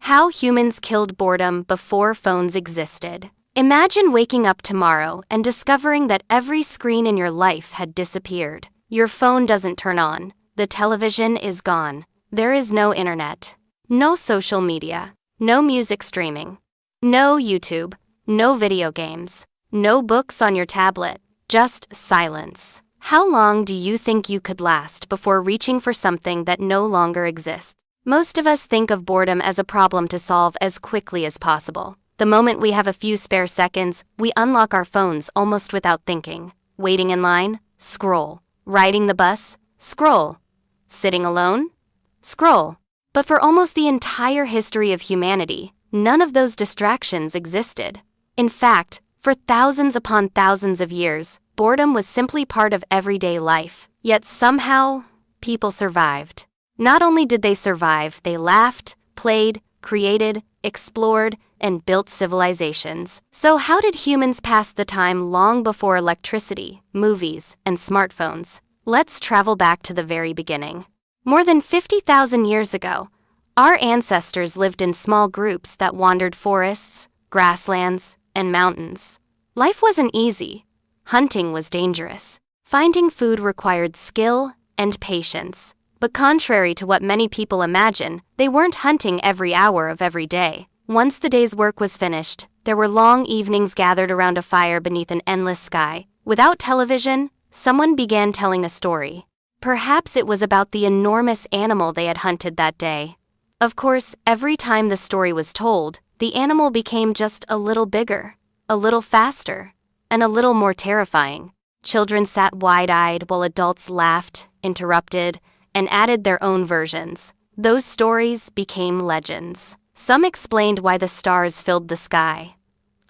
How humans killed boredom before phones existed. Imagine waking up tomorrow and discovering that every screen in your life had disappeared. Your phone doesn't turn on. The television is gone. There is no internet. No social media. No music streaming. No YouTube. No video games. No books on your tablet. Just silence. How long do you think you could last before reaching for something that no longer exists? Most of us think of boredom as a problem to solve as quickly as possible. The moment we have a few spare seconds, we unlock our phones almost without thinking. Waiting in line? Scroll. Riding the bus? Scroll. Sitting alone? Scroll. But for almost the entire history of humanity, none of those distractions existed. In fact, for thousands upon thousands of years, boredom was simply part of everyday life. Yet somehow, people survived. Not only did they survive, they laughed, played, created, explored, and built civilizations. So how did humans pass the time long before electricity, movies, and smartphones? Let's travel back to the very beginning. More than 50,000 years ago, our ancestors lived in small groups that wandered forests, grasslands, and mountains. Life wasn't easy. Hunting was dangerous. Finding food required skill and patience. But contrary to what many people imagine, they weren't hunting every hour of every day. Once the day's work was finished, there were long evenings gathered around a fire beneath an endless sky. Without television, someone began telling a story. Perhaps it was about the enormous animal they had hunted that day. Of course, every time the story was told, the animal became just a little bigger, a little faster, and a little more terrifying. Children sat wide-eyed while adults laughed, interrupted, and added their own versions. Those stories became legends. Some explained why the stars filled the sky.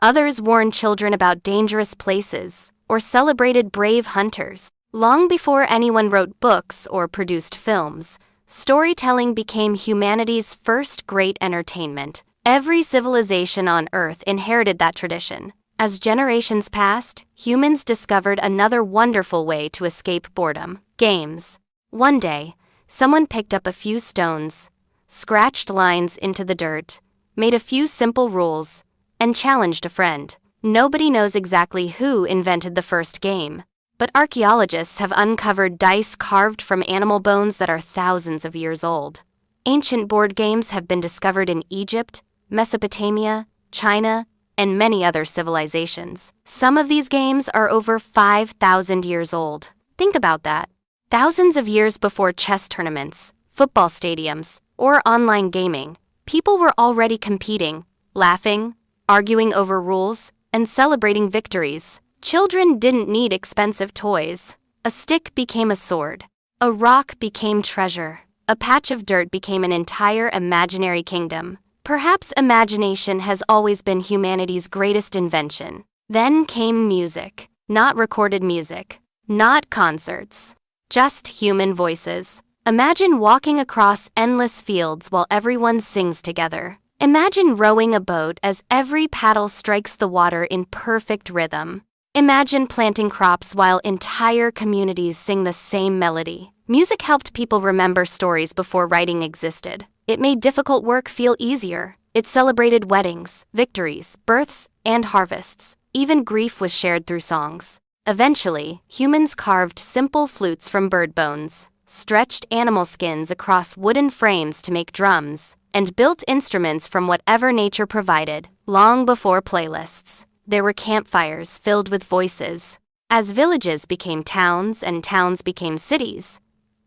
Others warned children about dangerous places or celebrated brave hunters. Long before anyone wrote books or produced films, storytelling became humanity's first great entertainment. Every civilization on Earth inherited that tradition. As generations passed, humans discovered another wonderful way to escape boredom: games. One day, someone picked up a few stones, scratched lines into the dirt, made a few simple rules, and challenged a friend. Nobody knows exactly who invented the first game, but archaeologists have uncovered dice carved from animal bones that are thousands of years old. Ancient board games have been discovered in Egypt, Mesopotamia, China, and many other civilizations. Some of these games are over 5,000 years old. Think about that. Thousands of years before chess tournaments, football stadiums, or online gaming, people were already competing, laughing, arguing over rules, and celebrating victories. Children didn't need expensive toys. A stick became a sword. A rock became treasure. A patch of dirt became an entire imaginary kingdom. Perhaps imagination has always been humanity's greatest invention. Then came music. Not recorded music. Not concerts. Just human voices. Imagine walking across endless fields while everyone sings together. Imagine rowing a boat as every paddle strikes the water in perfect rhythm. Imagine planting crops while entire communities sing the same melody. Music helped people remember stories before writing existed. It made difficult work feel easier. It celebrated weddings, victories, births, and harvests. Even grief was shared through songs. Eventually, humans carved simple flutes from bird bones, stretched animal skins across wooden frames to make drums, and built instruments from whatever nature provided. Long before playlists, there were campfires filled with voices. As villages became towns and towns became cities,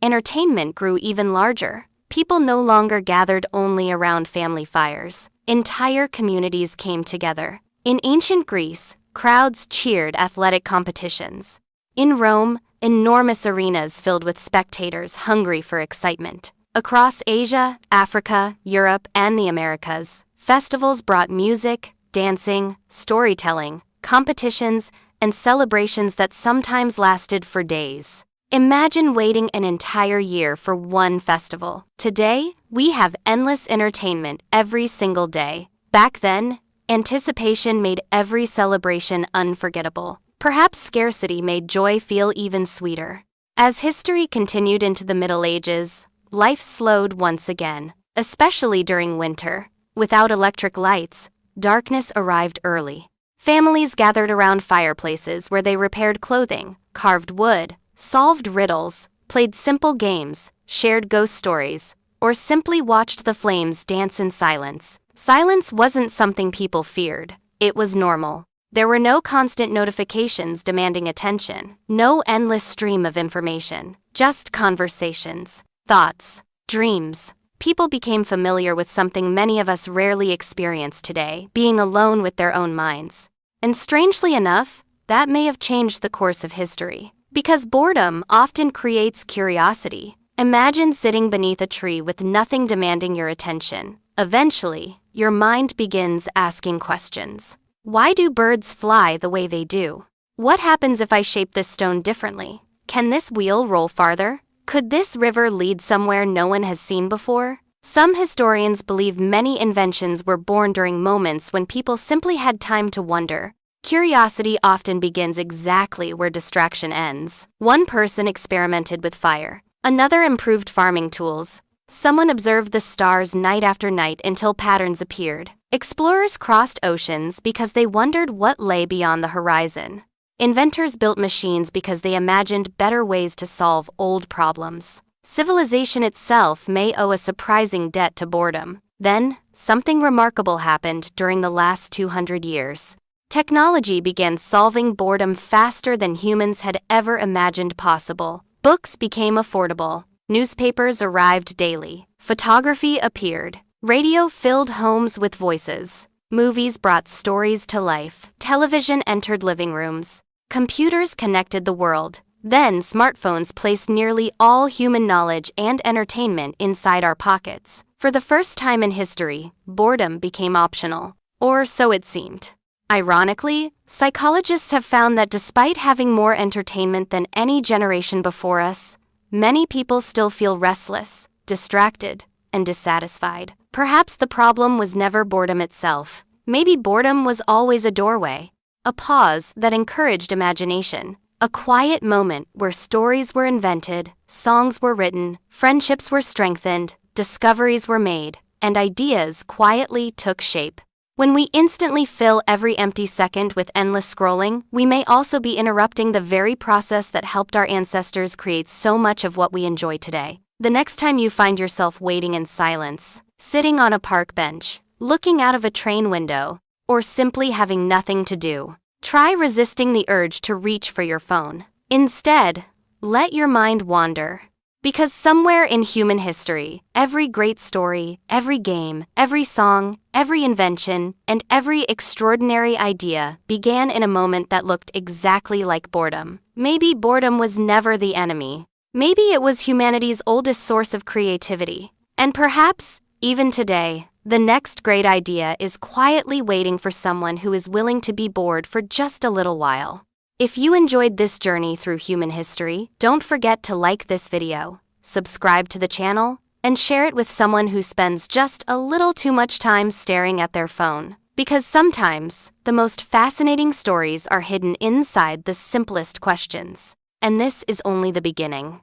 entertainment grew even larger. People no longer gathered only around family fires. Entire communities came together. In ancient Greece, crowds cheered athletic competitions. In Rome, enormous arenas filled with spectators hungry for excitement. Across Asia, Africa, Europe, and the Americas, festivals brought music, dancing, storytelling, competitions, and celebrations that sometimes lasted for days. Imagine waiting an entire year for one festival. Today, we have endless entertainment every single day. Back then, anticipation made every celebration unforgettable. Perhaps scarcity made joy feel even sweeter. As history continued into the Middle Ages, life slowed once again, especially during winter. Without electric lights, darkness arrived early. Families gathered around fireplaces where they repaired clothing, carved wood, solved riddles, played simple games, shared ghost stories, or simply watched the flames dance in silence. Silence wasn't something people feared, it was normal. There were no constant notifications demanding attention, no endless stream of information, just conversations, thoughts, dreams. People became familiar with something many of us rarely experience today, being alone with their own minds. And strangely enough, that may have changed the course of history. Because boredom often creates curiosity. Imagine sitting beneath a tree with nothing demanding your attention. Eventually, your mind begins asking questions. Why do birds fly the way they do? What happens if I shape this stone differently? Can this wheel roll farther? Could this river lead somewhere no one has seen before? Some historians believe many inventions were born during moments when people simply had time to wonder. Curiosity often begins exactly where distraction ends. One person experimented with fire. Another improved farming tools. Someone observed the stars night after night until patterns appeared. Explorers crossed oceans because they wondered what lay beyond the horizon. Inventors built machines because they imagined better ways to solve old problems. Civilization itself may owe a surprising debt to boredom. Then, something remarkable happened during the last 200 years. Technology began solving boredom faster than humans had ever imagined possible. Books became affordable. Newspapers arrived daily. Photography appeared. Radio filled homes with voices. Movies brought stories to life. Television entered living rooms. Computers connected the world. Then smartphones placed nearly all human knowledge and entertainment inside our pockets. For the first time in history, boredom became optional. Or so it seemed. Ironically, psychologists have found that despite having more entertainment than any generation before us, many people still feel restless, distracted, and dissatisfied. Perhaps the problem was never boredom itself. Maybe boredom was always a doorway, a pause that encouraged imagination, a quiet moment where stories were invented, songs were written, friendships were strengthened, discoveries were made, and ideas quietly took shape. When we instantly fill every empty second with endless scrolling, we may also be interrupting the very process that helped our ancestors create so much of what we enjoy today. The next time you find yourself waiting in silence, sitting on a park bench, looking out of a train window, or simply having nothing to do, try resisting the urge to reach for your phone. Instead, let your mind wander. Because somewhere in human history, every great story, every game, every song, every invention, and every extraordinary idea began in a moment that looked exactly like boredom. Maybe boredom was never the enemy. Maybe it was humanity's oldest source of creativity. And perhaps, even today, the next great idea is quietly waiting for someone who is willing to be bored for just a little while. If you enjoyed this journey through human history, don't forget to like this video, subscribe to the channel, and share it with someone who spends just a little too much time staring at their phone. Because sometimes, the most fascinating stories are hidden inside the simplest questions. And this is only the beginning.